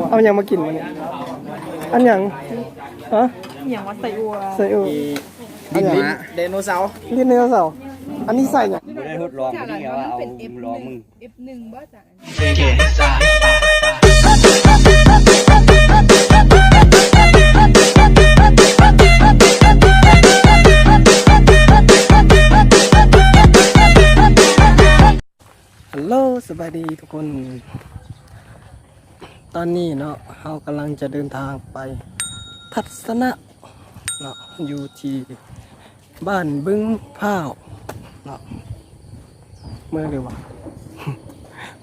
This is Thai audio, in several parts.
เอาอย่างมากินมันอันอย่างฮะอย่างว่าใส่อัวอันอย่างไดโนเสาร์ลิ้นไดโนเสาร์อันนี้ใส่เนี่ยไม่ได้ทดลองไม่ได้ว่าเอาลองมึง F1 บ่จ้ะฮัลโหลสวัสดีทุกคนตอนนี้เนาะเรากำลังจะเดินทางไปทัศนะเนาะอยู่ที่บ้านบึงพร้าวเนาะเมื่อเร็ววะ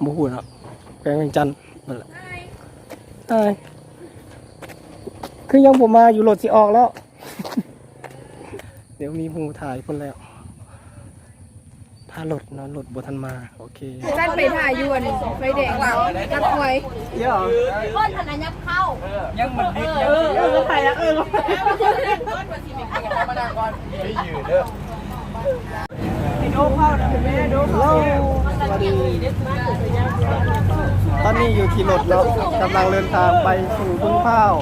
บู๊เนาะแขวงเวียงจันทน์นั่นแหละใช่คือยังผมมาอยู่รถสิออกแล้ว เดี๋ยวมีผู้ถ่ายคนแล้วถ้ารถเนาะรถบัทันมาโอเคสั้นไปถ่ายยวนไฟแดงเรานักมวยเยอะก้นธนายักเข้ายังมันดิบถ่ายแล้วมาดังก่อนไม่ยืดเด้อโดเข้านะแม่โดเข้าสวัสดีตอนนี้อยู่ที่รถแล้วกำลังเดินทางไปสู่บึงพร้าว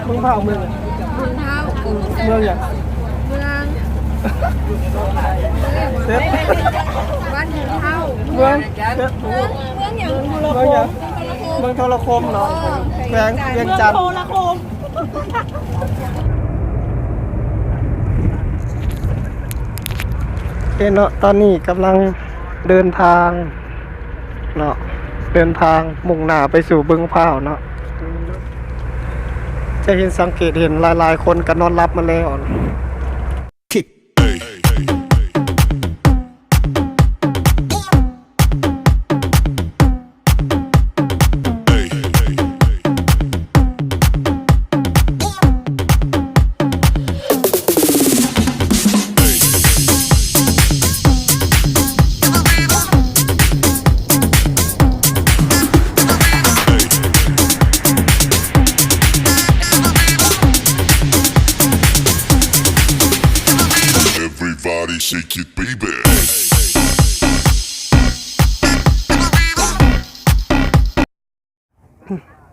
เมืองบึงเท้าเมืองอย่างเมืองเซ็ตบ้านบึงเท้าเมืองเซ็ตเมืองอย่างเมืองโทรคมเนาะแขวงเวียงจันทน์เนาะตอนนี้กำลังเดินทางเนาะเดินทางมุ่งหน้าไปสู่บึงพร้าวเนาะจะเห็นสังเกตเห็นหลายๆคนกันนอนรับมาแล้วShake it, baby.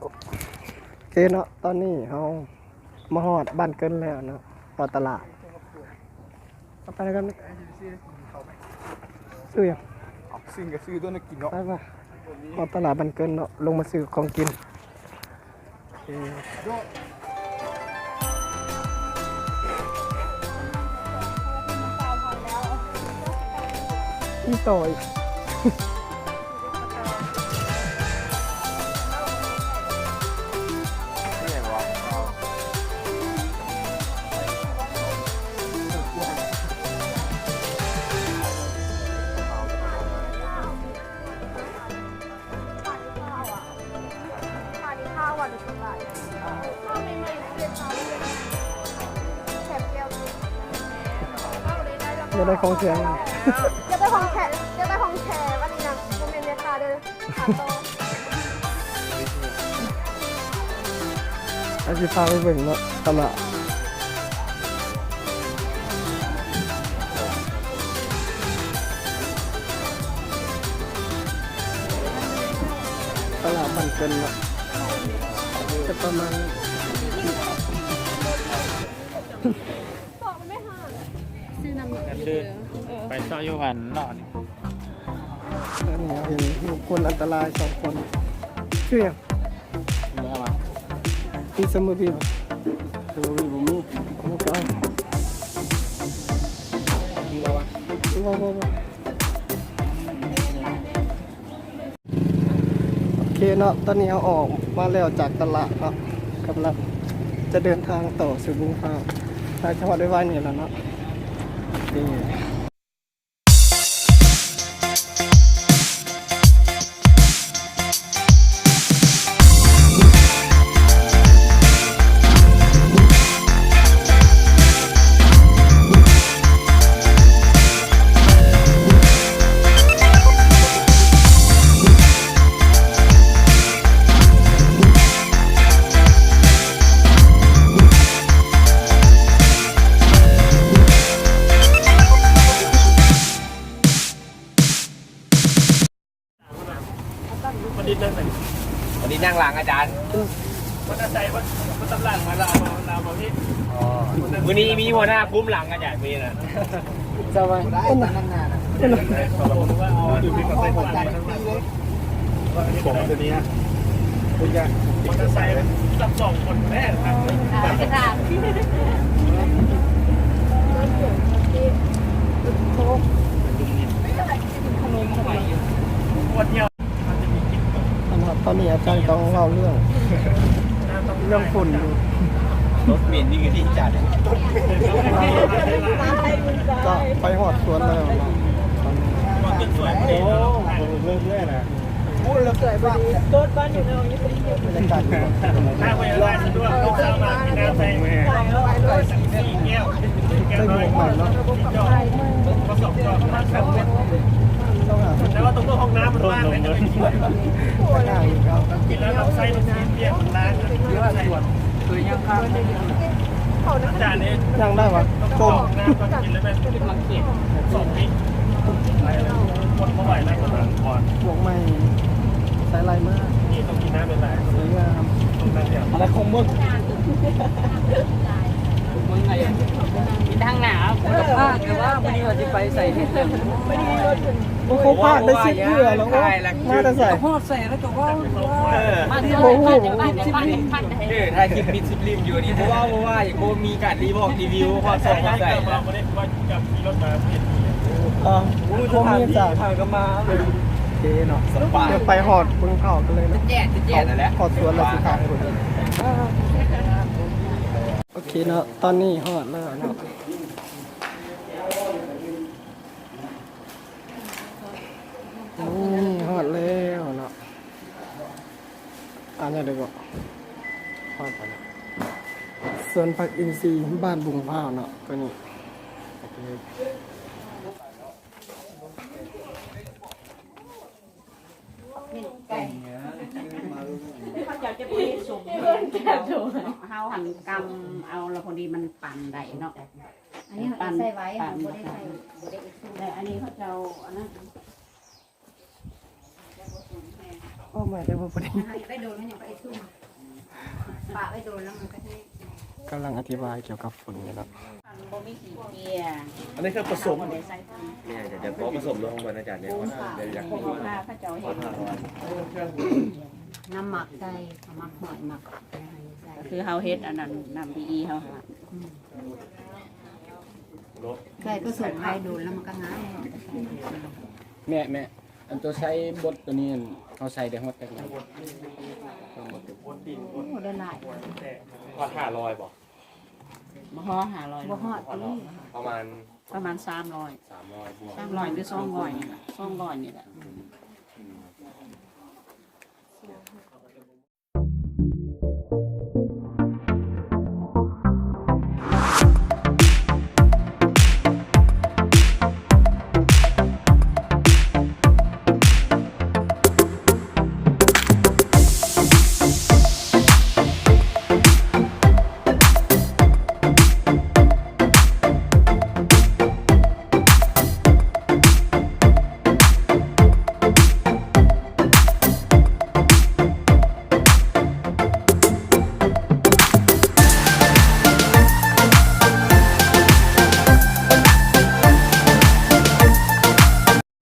โอเคเนาะตอนนี้เรามาฮอดบ้านเกินแล้วเนาะฮอดตลาดไปกันซื้อยังซื้อกับซื้อตัวนักกินเนาะไปป่ะฮอดตลาดบ้านเกินเนาะลงมาซื้อของกินอีต่อยจะได้ของเสียงจะได้ของแฉวันนี้นะโมเมนต์เนี่ยค่ะเด้ออาชีพพาไปเบิ่งเนาะตลาดบ้านเกินเนาะจะประมาณไปซ่อยุกันนอนเห็นบุคคลอันตราย2 คนชื่อยังพี่สมุทรพี่สมุทรพี่ผมมีผมก็เอาโอเคเนาะตอนนี้เอาออกมาแล้วจากตลาดเนาะกำลังจะเดินทางต่อสู่บึงพร้าวทางจังหวัดด้วยวายนี่แหละเนาะ วันนี้นั่งหลังอาจารย์มันจะใส่มันตำหลังมาเราเอาพี่วันนี้มีหัวหน้าคุ้มหลังอาจารย์มีนะ จะไปนั่งนานว่าเอาดูพี่กับใส่หัวหน้าผมตัวนี้คุณจะมันจะใส่สักสองคนแน่ครับ จะถาม วันเดียวมันจะมีกิน ตอนนี้อาจารย์ต้องเล่าเรื่องฝุ่นอยู่ รถเมล์นี่คือที่จัด ก็ไปหอดสวนแล้วเนาะ มันเป็นสวยโอ้เริ่มเลยนะ บรรยากาศดี หน้าพยาบาลด้วยเขาจะมากินน้ำใส่สี่แก้ว ได้หมวกใหม่เนาะ ผสมกับน้ำครับแต่ว่าตรงห้องน้ำมันว่างเลยจะเป็นช่วย ง่ายอีกครับ กินแล้วเราใส่น้ำเปียกมันล้างเยอะใส่คือยังข้าวอาจารย์นี่ ยังได้ปะ ต้ ต้ ม ม น้ำก็กินแล้วแบบลังเกียจสองนิดคนเขาไหวแล้วก่อน หมวกใหม่ใส่ลายมาก นี่ต้องกินน้ำเป็นไร สวยงาม ต้องน้ำเดียว อะไรคงมึง มึงไงมีทางหนาวแต่ว่าวันนี้เราจะไปใส่เห็ดเลย เขาพากได้สิบเพื่อแล้วก็มาแต่ใส่ พอดใส่แล้วก็ว่ามาที่ โอ้โห ถ้ากินมิดซิลิมอยู่นี่เพราะว่าอย่างโบมีการรีบอกรีวิวพอส่งมาใส่มาไม่ได้ว่ากับมีรถมาเปลี่ยน พวกนี้จ้ะทางก็มาโอเคเนาะเดี๋ยวไปหอดบึงเผากันเลยนะ แย่นั่นแหละ หอดสวนแล้วสิครับโอเคเนาะตอนนี้หอดแล้วเนาะนี่หอดแล้วเนาะอันนี้เดี๋ยวก็หอดไปแล้วสวนผักอินทรีย์บ้านบุงเผาเนาะตัวนี้โอเค เฮาหันกำเอาแล้วพอดีมันปั่นได้เนาะ อันนี้เขาใส่ไว้ค่ะไม่ได้ใส่ไม่ได้อีก แต่อันนี้เขาจะอันนั้น โอ้ไม่ได้บ่พอดี ไปโดนมันยังไปซุ่มปะไปโดนแล้วมันก็ให้ กำลังอธิบายเกี่ยวกับฝุ่นอยู่เนาะ ปั่นบ่มีสีเกียร์ อันนี้คือผสม ได้ใส่ปั่น เนี่ยเดี๋ยวผสมลงบนอาจารย์เนี่ยเดี๋ยวอยาก พวกผ้าเขาจะเห็น น้ำหมักใส่หมักหอยหมัก คือเฮาเฮ็ดอันนั้นน้ำดีเฮา ใส่ก็ส่งไปโดนแล้วมันก็ง่าย แม่อันตัวใช้บดตัวนี้เขาใส่ได้หมดแต่ไหน โอ้ได้หลาย พอ500บ่ บ่ฮอ500 บ่ฮอดนี่ ประมาณ ประมาณ300 300บวก 300หรือ200นี่แหละ200นี่แหละ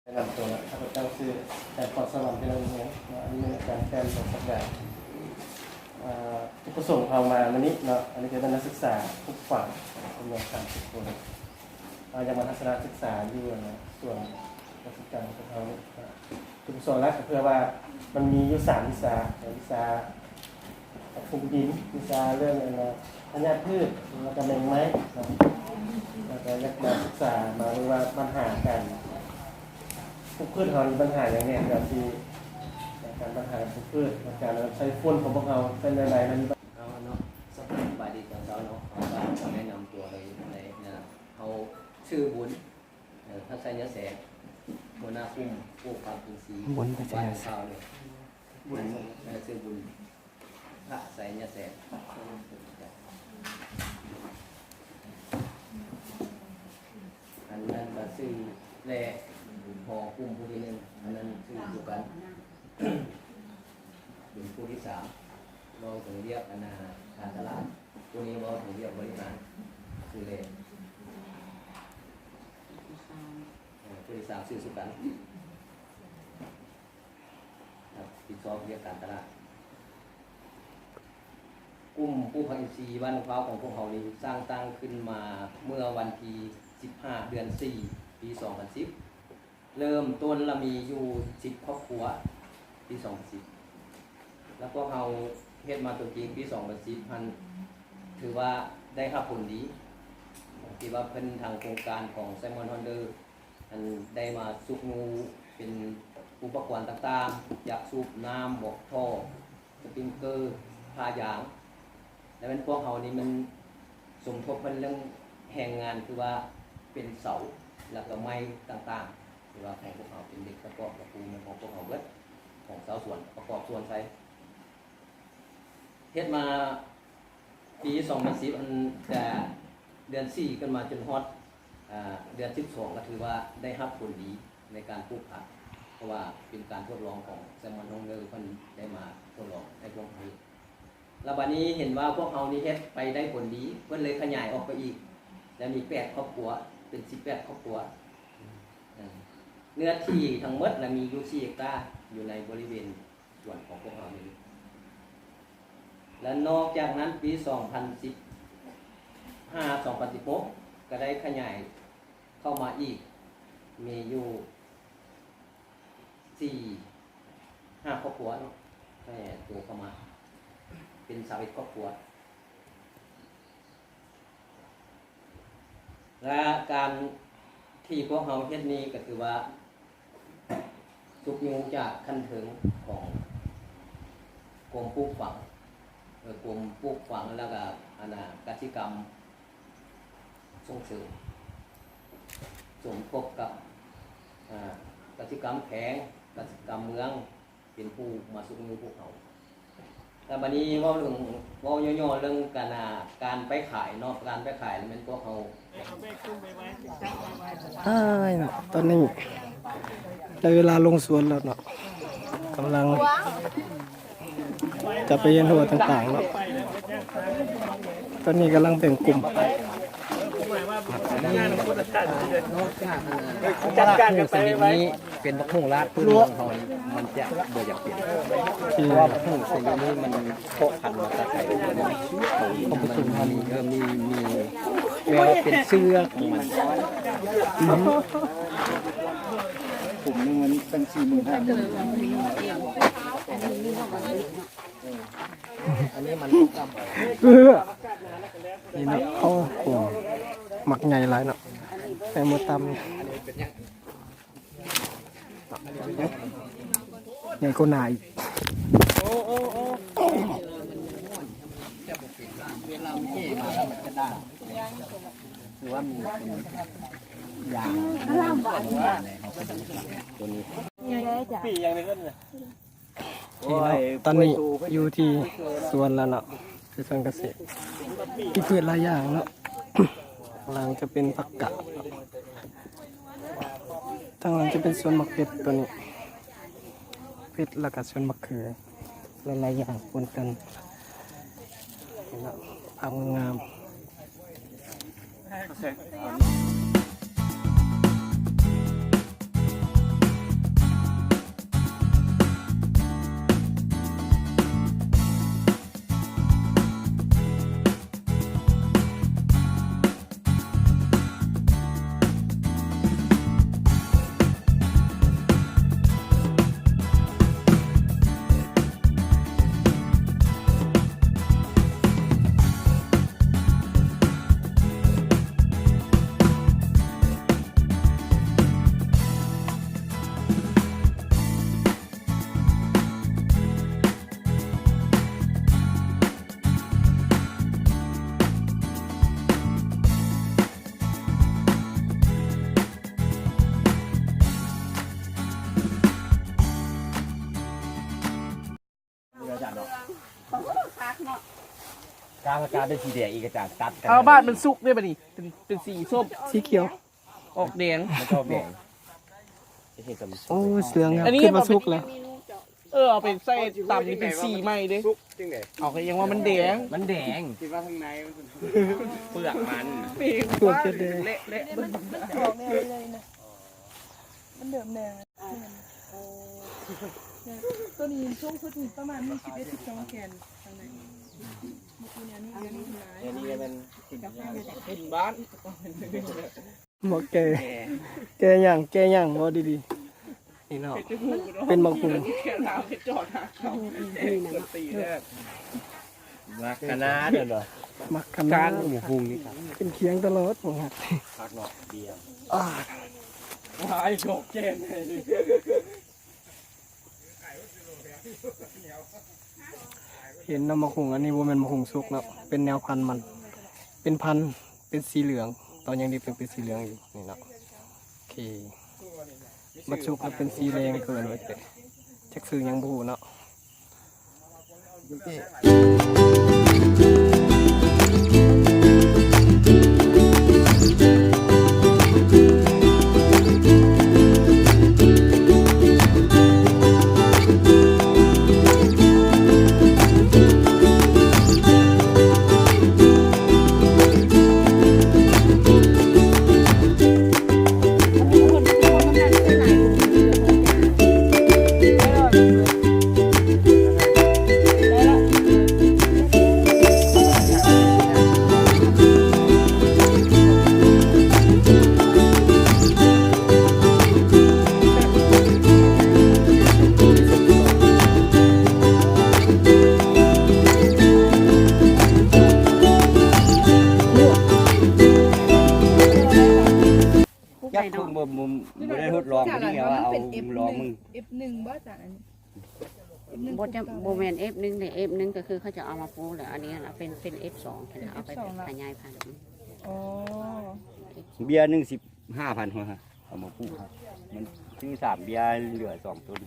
แนะนำตัวนะข้าพเจ้าชื่อแต่ขอสวรรค์เป็นอะไรเงี้ยอันนี้เป็นการแทนของสัปดาห์ที่ประสงค์เรามาวันนี้เนาะอันนี้เป็นนักศึกษาทุกฝั่งจำนวน30 คนยังมาทัศนศึกษาอยู่นะส่วนนักศึกษาของเขาจุดประสงค์แรกก็เพื่อว่ามันมีอยู่3วิชาปลูกดินวิชาเรื่องอะไรธัญพืชแล้วก็แมงไม้แล้วก็อยากมาศึกษามาดูว่าปัญหาการปลูกพืชเรามีปัญหาอย่างเนี้ยแบบที่การปัญหาปลูกพืชการใช้ฝุ่นของพวกเราเป็นอะไรมันมี เอาเนาะสบายดีตอนเช้าเนาะเขาก็แนะนำตัวเลยในนะเขาชื่อบุญทัศยแสงหัวหน้าคุ้มผู้ความเป็นสี บุญทัศยแสง บ้านเช้าเลยบุญชื่อบุญพระไสยแสงอันนั้นก็ชื่อแร่พอคุ้มผู้ที่หนึ่งอันนั้นชื่อเดียวกันเป็นผู้ ตัวที่สามเราถึงเรียกการตลาดตัวนี้เราถึงเรียกบริการคือเลยตัวที่สามสื่อสุกันครับที่สองเรียกการตลาดกลุ่มผู้ผลิตซีบ้านมะพร้าวของพวกเขานี้สร้างตั้งขึ้นมาเมื่อวันที่15 เดือน 4 ปี 2010 เริ่มต้นเรามีอยู่10 ครอบครัวปี 2010 แล้วพวกเราเฮ็ดมาตัวจริงปี 2010พันถือว่าได้รับผลดีที่ว่าเป็นทางโครงการของไซมอนฮอนเดอร์อันได้มาสูบงูเป็นอุปกรณ์ต่างๆอยากสูบน้ำบอกท่อสปริงเกอร์พายางแล้วเป็นพวกเขานี่มันสมทบเป็นเรื่องแห่งงานคือว่าเป็นเสาแล้วก็ไม้ต่างๆคือว่าของพวกเขาเป็นเด็กประกอบกับปูนของพวกเขาเบิดของเสาส่วนประกอบส่วนใช้เฮ็ดมาปี2010อันแต่เดือน4กันมาจนฮอตเดือน12ก็ถือว่าได้รับผลดีในการปลูกผักเพราะว่าเป็นการทดลองของแซมมอนฮองเดอร์เพิ่นได้มาทดลองในพวกนี้แล้วบัดนี้เห็นว่าพวกเขานี่เฮ็ดไปได้ผลดีเพิ่นเลยขยายออกไปอีกแล้วมี8 ครอบครัวเป็น18 ครอบครัวเนื้อที่ทั้งหมดแล้วมีอยู่4 เฮกตาร์อยู่ในบริเวณส่วนของพวกเขานี้และนอกจากนั้นปี 2015-2016 ก็ได้ขยายเข้ามาอีกมีอยู่4-5 ครอบครัวเนาะให้ตัวเข้ามาเป็น21 ครอบครัวและการที่พวกเราเฮ็ดนี้ก็คือว่าทุกยูจากขั้นถึงของกรมปลูกฝังกรมปลูกฝังแล้วก็กสิกรรมส่งเสริมสมทบกับกสิกรรมแข็งกสิกรรมเมืองเป็นผู้มาสุกยูพวกเขาแต่บัดนี้ว่าเรื่องว่าย่อๆเรื่องการไปขายเนาะการไปขายแล้วมันพวกเขาเนาะตอนนี้ได้เวลาลงสวนแล้วเนาะกำลังจะไปเรียนรู้ต่างๆเนาะตอนนี้กำลังแบ่งกลุ่มจัดการกับสิ่งนี้เป็นบักหุ่งลาดพื้นเมืองเขามันจะเบื่ออยากเปลี่ยนเพราะว่าบักหุ่งสิ่งนี้มันโคพันมาตะไคร้เขาผสมพันธุ์มีแววเป็นเสื้อของมันผมนึงมันเป็น45,000อันนี้มันกำนี่เนาะเขาโอ้หมักใหญ่หลายเนาะแต่มือตำใหญ่ก็นายเวลามันเจ๊มาแล้วมันจะด่างหรือว่ามียางตัวนี้ปีอย่างนึงก็เนี่ย ตอนนี้อยู่ที่สวนแล้วเนาะคือสวนเกษตรที่พืชหลายอย่างเนาะหลังจะเป็นผักกาดทางหลังจะเป็นสวนมะเขือตัวนี้เพชรแล้วก็สวนมะเขือหลายๆอย่างปนกันภาพงามการได้สีแดงอีกจากตัดกัน เอาบ้านมันสุกได้ป่ะนี่เป็นสีส้ม สีเขียว ออกแดง มันชอบแดง โอ้เสืองาม อันนี้ ขึ้นมาสุกแล้ว ส เอาไปใส่ตำนี่เป็นสีใหม่เด้เอาก็ยังว่ามันแดง มันแดง คิดว่าข้างใน เปลือกมัน ตัวจะแดง เละ มันออกแนวเลยนะมันเดิมแนวตัวนี้ช่วงสุดประมาณมี11-12แกนข้างในเมื่อกี้เนี่ยนี่หลาย อันนี้มันขึ้นบ้าน บ่แก่แก่ย่างบ่ดีๆนี่เนาะเป็นบักหุ่ง แค่น้ำให้จอดนะตีแรก มาคณะเด้อเหรอ มักขนาด หมูพุงนี่ครับ เป็นเคียงตลอดผมฮะ พักเนาะเดียว ไอ้โชคเจนเลย เห็นน้ำมะขุงอันนี้บ่แม่นมะขุงสุกเนาะเป็นแนวพันธุ์มัน เป็นพันธุ์เป็นสีเหลือง ตอนยังดีเป็นสีเหลืองอยู่นี่เนาะโอเคมาสุกแล้วเป็นสีแดงเกินไว้แต่จักซื้อยังบ่ฮู้เนาะ ยักษ์คุณบ่ได้ทดลองนี่ว่าเอาลองมึง F1 บ่จ้ะอันนี้ บจะโบแมน F1 แต่ F1 ก็คือเขาจะเอามาปลูกแล้วอันนี้นะเป็น F2 เอาไปขยายพันธุ์ อ๋อ เบียร์หนึ่ง15,000หัวเอามาพูดมันซื้อ3เบียร์เหลือ2ต้น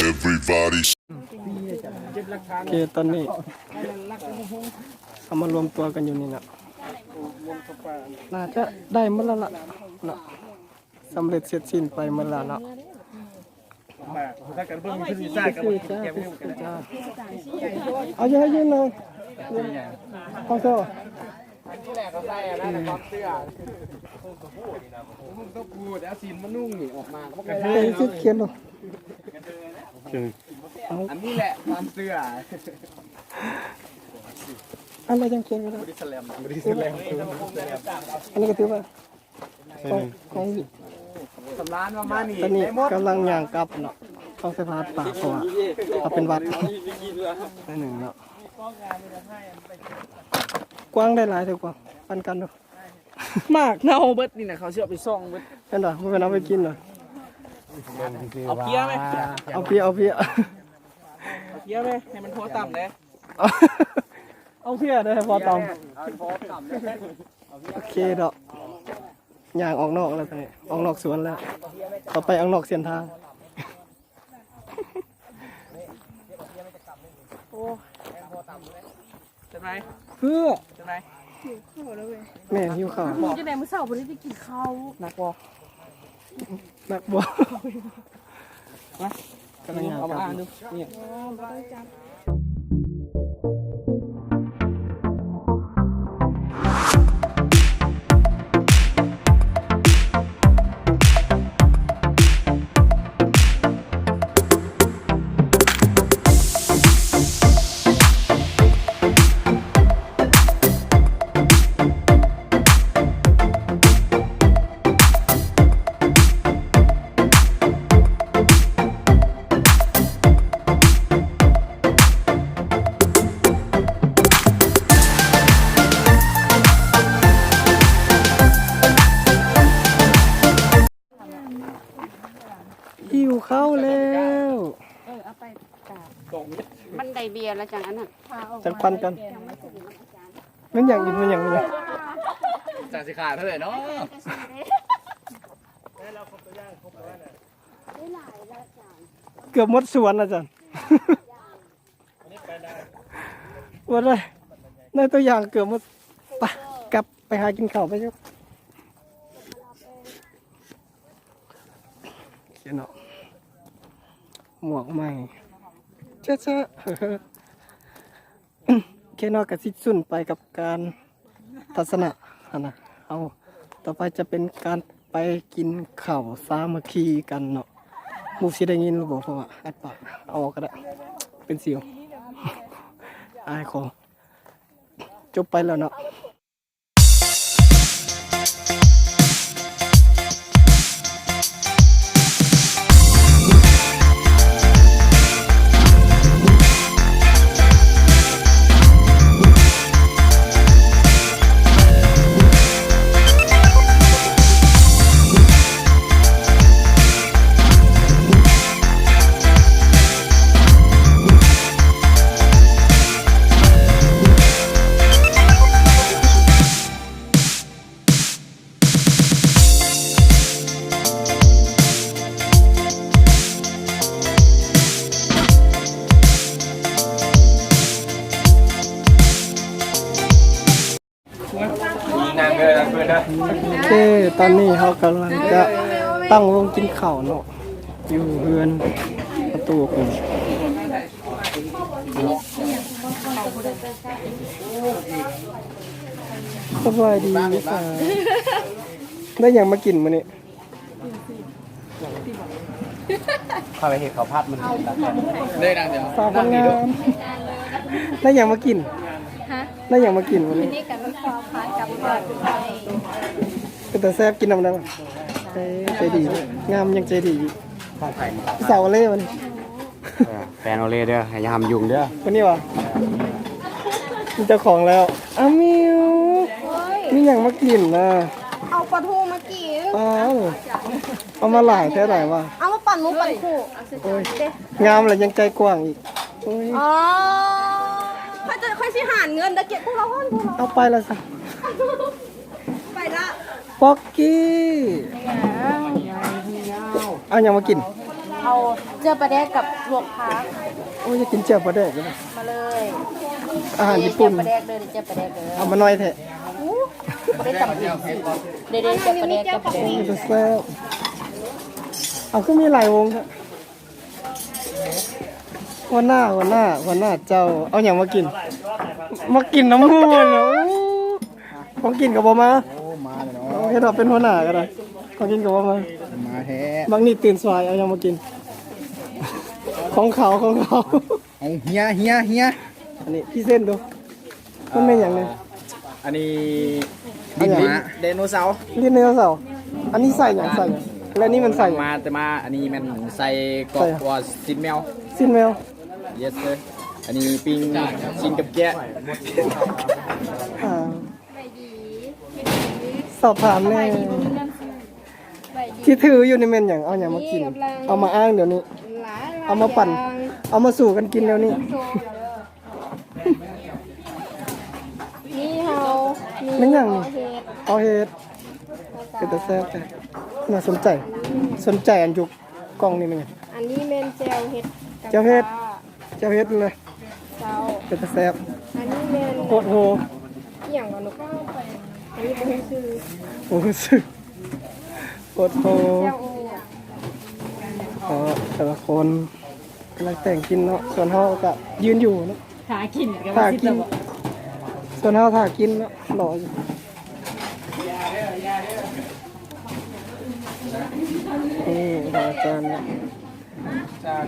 Everybody โอเคตอนนี้เอามารวมตัวกันอยู่นี่นะน่าจะได้หมดแล้วล่ะเนาะสำเร็จเสร็จสิ้นไปหมดแล้วเนาะ ถ้ากันเพิ่มขึ้นมีซ่ากัน คือจ้าคือจ้าเอาเยอะๆเลยเอาโซ่ ที่แรกเขาใส่นะแต่ความเสื้อมึงต้องพูดแล้วซีนมันนุ่งนี่ออกมาก็ไม่ได้ เป็นสิเขียนดู อันนี้แหละความเสื้อ อะไรจังเขียนก็ได้ บริสแลมบริสแลม อันนี้ก็ถือว่าของ สำร้านมานี่ ตอนนี้กำลังย่างกลับเนาะต้องสะพานป่าเพราะว่าเขาเป็นวัดได้หนึ่งเนาะกว้างได้หลายเท่ากว่าปันกันเนาะ มากเน่าเบิดนี่นะเขาเชื่อไปซ่องเบิด เป็นเหรอไม่เป็นเอาไปกินเหรอ เอาเพี้ยไหม เอาเพียเอาเพีย เอาเพี้ยไหมให้มันโพต่ำเลย เอาเพียได้พอตอมโอเคเนาะย่างออกนอกแล้วตอนนี้ออกนอกสวนแล้วต่อไปออกนอกเส้นทาง จะไหม เพื่อ จะไหม แม่หิวข้าว มึงจะไหนมื้อเช้าบ่ได้ไปกินข้าว หนักบ่ นักบ่ นะ กำลังย่าง เอา ก มา ลับ อ่านดูนี่ อ๋อบ่ได้จับ มันได้เบียร์แล้วจังอันนั้น จังปันกันมันอย่างกินมันอย่างนี้ จากสิขาดเท่าไหร่เนาะ เกือบหมดสวนอาจารย์วันเลยในตัวอย่างเกือบหมดไปกลับไปหากินข้าวไปเจ้าเขียนเนาะหมวกใหม่เจ้าแค่นอกกับสิ้นสุดไปกับการทัศนะนะเอาต่อไปจะเป็นการไปกินข้าวสามัคคีกันเนาะหมูสิได้ยินหรือเปล่าเพราะว่าอัดปากเอาออกก็ได้เป็นเสียวอายคอจบไปแล้วเนาะโอเคตอนนี้เขากำลังจะตั้งวงกินข้าวเนาะอยู่เฮือนประตูผมสบายดีค่ะได้อย่างมากินมื้อนี้ เข้าไปเห็นเขาพัดมันได้ดังเดียว สาวคนงามได้อย่างมากินได้อย่างมากินวันนี้ นี่กับน้ำซอสพากับเปิดไป เป็นแต่แซ่บกินน้ำได้ป่ะใจดีเลยงามยังใจดีอยู่ ห้องไผ่ สาวเล่วันนี้ แฟนโอเล่เด้อให้ยามยุงเด้อ วันนี้วะมีเจ้าของแล้วอ้าวมิวมีอย่างมากินนะ เอาปลาทูมากิน อ้าวเอามาหลายแค่ไหนวะ เอามาปั่นหมูปั่นคู่ โอ้ยงามเลยยังใจกว้างอีกโอ้ย อ๋อค่อยสิหารเงินเดี๋ยวเก็บพวกเราห้อนพวกเรา เอาไปละสิ ไปละ ป๊อกกี้เอาอย่างมากิน เอาเจือปลาแดกกับลวกผัก โอ้ยจะกินเจียวปลาแดกเลยนะ มาเลย อาหารญี่ปุ่น เจือปลาแดกเลยเจือปลาแดกเลย เอามาหน่อยเถอะ ได้จับอีกเด็ดๆเจือปลาแดกกับปลาแดก จะแซ่บเอาขึ้นมีหลายวงครับวันหน้าเจ้าเอาอย่างมากินน้ำมูนเนาะของกินกับบอมา โอ้มาเลยเนาะ ให้เราเป็นหัวหน้าก็ได้ของกินกับบอมา มาแท้ บางนี่ตื่นสายเอาอย่างมากิน ของเขา เอาเฮีย อันนี้พี่เส้นดูมันเป็นอย่างไร อันนี้ดินหมาไดโนเสาร์ ลิ้นเนื้อเสาร์อันนี้ใส่อย่างและนี่มันใส่อย่าง มาแต่มาอันนี้มันใส่กรอบว่าซินแมว สิ้นแมว yes sir อันนี้ปิ้งชินกับแกะ อ่าสอบถามแน่ที่ถืออยู่ในเมนอย่างเอาอย่างมากิน เอามาอ้างเดี๋ยวนี้ เอามาปั่น เอามาสู่กันกินเดี๋ยวนี้ นี่เฮา นั่นอย่าง เห็ด เอาเฮ็ดเป็นตัวแซ่บแต่น่าสนใจอันยุกกล้องนี่มันไง อันนี้เมนเจลเห็ดกับ เจ้าเฮ็ด ปลา เจ้าเฮ็ดเลย เจ้า เป็นตัวแซ่บ อันนี้เมน โคตรโห อหย่างก่อนลูกอันนี้เป็นชื่อ โอ้สึกโคตรโห เจ้าโอ อ๋อแต่ละคนกำลังแต่งกินเนาะส่วนเฮาก็ยืนอยู่เนาะ หากินกัน ถ่ากิน ส่วนเฮาถ่ากินเนาะรออยู่นี่อาจารย์เนี่ย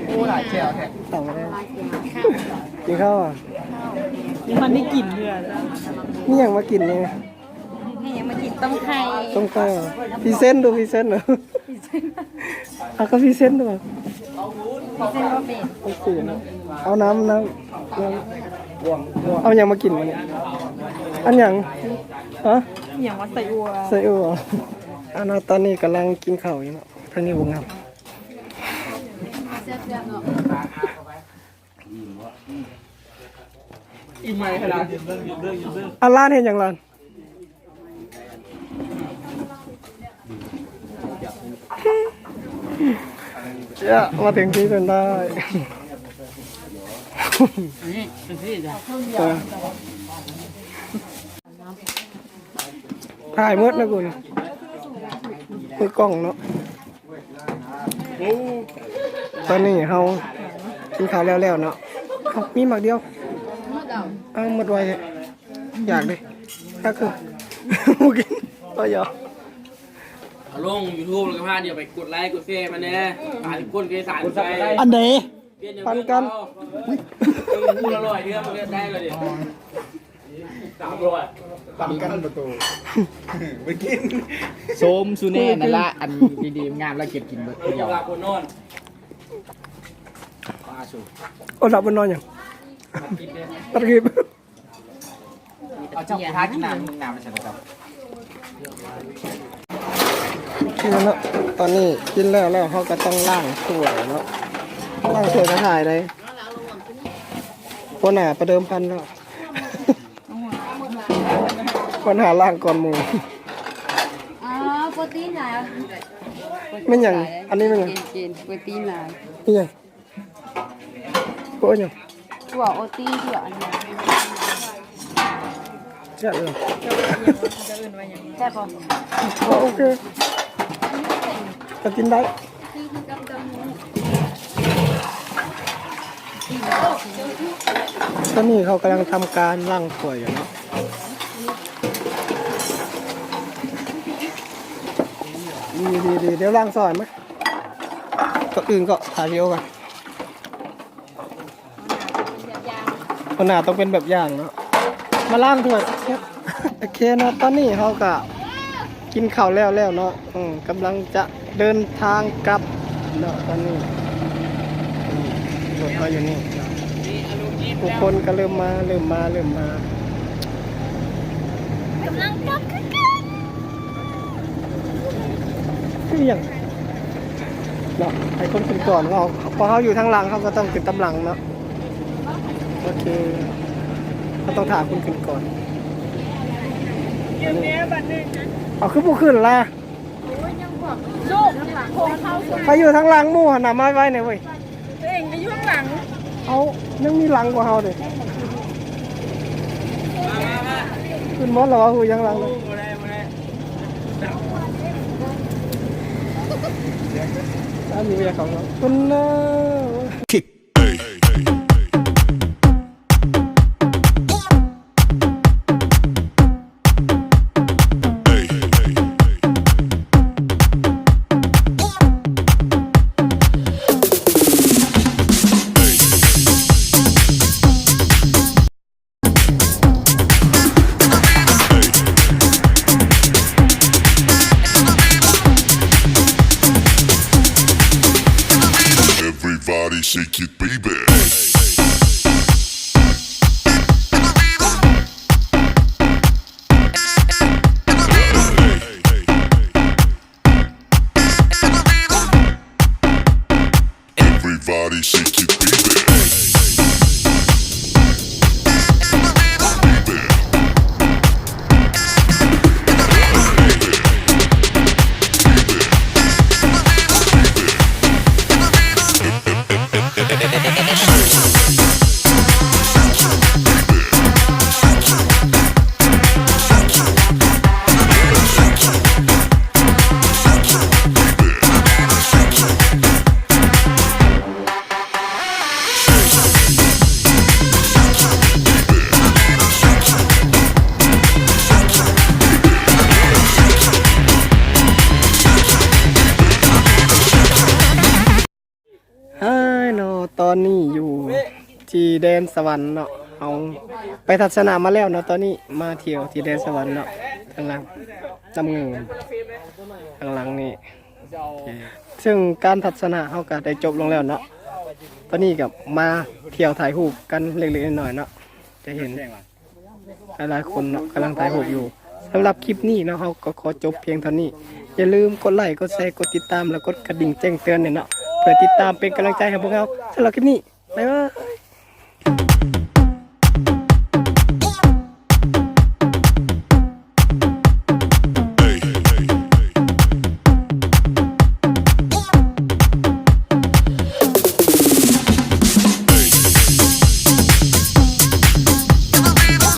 โอ้หลายแก้วแท้ สั่งมาได้กินข้าวอ่ะ มันได้กลิ่นเพื่อน นี่ยังมากินเนี่ย นี่ยังมากินต้มไข่ ต้องข้าวพรีเซนต์ดูพรีเซนต์เหรอเอาก็พรีเซนต์ดู เส้นว่าเป็น โอเคนะเอาน้ำเอาอย่างมากินมาเนี่ยอันอย่างฮะ อย่างว่าใส่อัว ใส่อัวอันนั้นตอนนี้กำลังกินข้าวอยู่เนาะทางนี้วงงาม เสื้อเสื้อเนาะ อีไมค์ขนาดเรื่อง อันร้านเห็นอย่างร้านเนี่ยมาถึงที่จนได้ถ่ายมืดนะกูนะมือกล้องเนาะตอนนี้เขากินข้าวแล้วเนาะเขามีหมักเดียวเอาหมดไว้อยากเลยก็คือกินก็ยอม ลง YouTube แล้วก็พาเดี๋ยวไปกดไลค์กดแชร์มันแน่30คนเคย30ใจ อันไหน เปลี่ยนอย่าง ปันกัน พูดอร่อยเดือนมันก็ได้เลยดิ300 ปั่นกันประตูไปกิน โซมซูเน่นั่นละอันดีๆงามแล้วเก็บกินเบิดเดียว หลับคนนอน โอ้หลับบนนอนอย่างตัดคลิป เอาเจ้าพากินน้ำมึงน้ำมาใช่ไหมครับ กินแล้วเนาะตอนนี้กินแล้วเขาก็ต้องล้างถ้วยเนาะล้างถ้วยก็ถ่ายเลยคนหาประเดิมพันแล้วคนหาล้างก่อนหมู อ๋อโปรตีนหลาย ไม่อย่างอันนี้ไม่อย่าง กินโปรตีนหลาย ไม่อย่างโอ้ยอย่าง ตัวโอตีนตัวอันนี้ แค่เลย ใช่ป่ะ โอเคจะกินได้ตอนนี้เขากำลังทำการล้างถ้วยอยู่เนาะดีเดี๋ยวล้างซอยไหมก็อื่นก็ถ่ายเดียวกันคนหน้าต้องเป็นแบบอย่างเนาะมาล้างถ้วยโอเคเนาะตอนนี้เขาก็กินข้าวแล้วเนาะกำลังจะเดินทางกลับเนาะตอนนี้รถเขาอยู่นี่ทุกคนก็เริ่มมากำลังกลับคืออย่างเนาะให้คนขึ้นก่อนเราพอเขาอยู่ทางหลังเขาก็ต้องขึ้นตำหลังเนาะโอเคเขาต้องถามคุณขึ้นก่อนเอาขึ้นผู้ขึ้นละไปอยู่ทางหลังหมู่หันหน้าไม้ไว้หน่อยเว้ย ตัวเองไปยุ่งหลัง เอายังมีหลังกว่าเฮาเลยขึ้นมอสเหรอวะหูยังหลังเลยมีเมียของเราคุณนะ Everybody shake it, baby. Everybody shake it, baby.ตอนนี้อยู่ที่แดนสวรรค์เนาะเอาไปทัศนามาแล้วเนาะตอนนี้มาเที่ยวที่แดนสวรรค์เนาะทางหลังจำเงินทางหลังนี่ซึ่งการทัศนาเขาก็ได้จบลงแล้วเนาะตอนนี้กับมาเที่ยวถ่ายรูปกันเล็กๆน้อยๆเนาะจะเห็นหลายๆคนเนาะกำลังถ่ายรูปอยู่สำหรับคลิปนี้เนาะเขาก็ขอจบเพียงเท่านี้อย่าลืมกดไลค์กดแชร์กดติดตามแล้วกดกระดิ่งแจ้งเตือนเนี่ยเนาะเพื่อติดตามเป็นกำลังใจให้พวกเราสำหรับคลิปนี้บ๊ายบาย